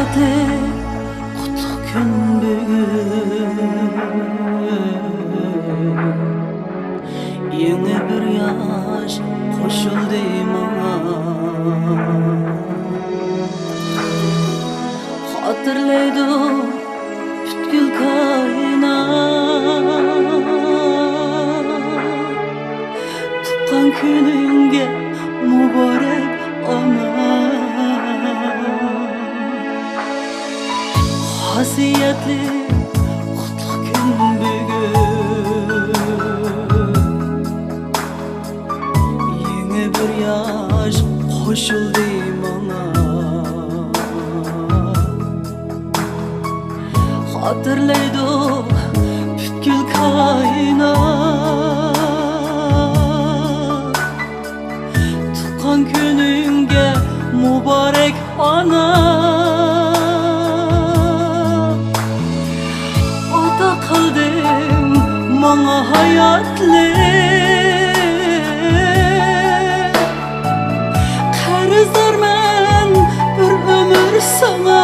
Xosiyatli qutlug' kun bugun, yangi bir yosh qo'shildi menga. Xotirlaydi butkul koinot, tuqqan kuningga muborak ona. Xosiyatli qutlug' kun bugun, yangi bir yosh qo'shildi menga. Xotirlaydi butkul koinot, tuqqan kuningga muborak ona. Ota qilding menga hayotlik, qarzdorman bir umr sana.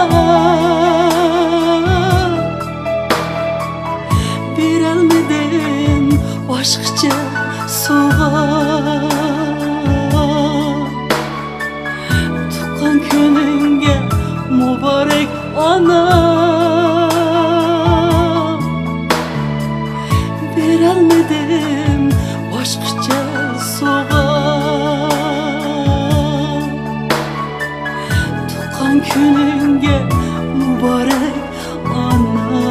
Beralmadim boshqacha sovg'a, tuqqan kuningga muborak ona. Beralmadim boshqacha sovg'a, tuqqan kuningga muborak ona.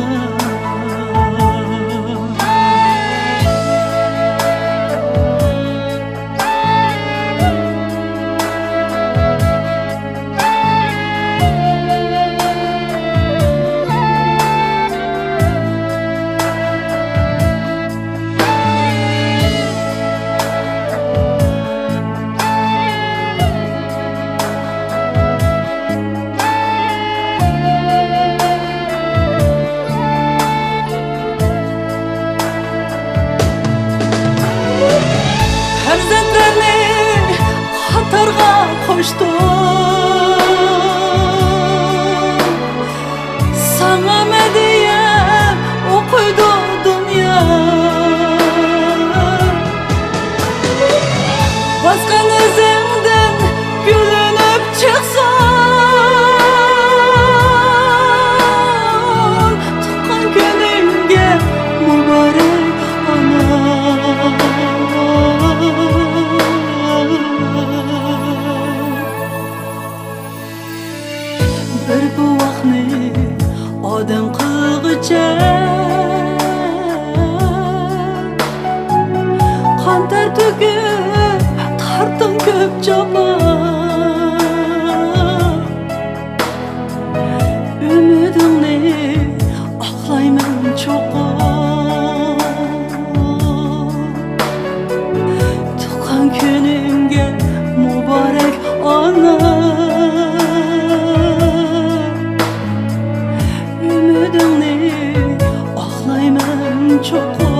Farzandlarni xatarga qo'shdim, sana mediya o'qiydi dunyo. Bosgan izingdan gullanib chiqsan, tuqqan kuningga muborak ona. Bir buvoqni odam qilg'icha, qon ter to'kib tortdim ko'p jabon. Umidimni oqlayman cho'qib, tuqqan kuningga muborak ona. Umidimni oqlayman cho'qib.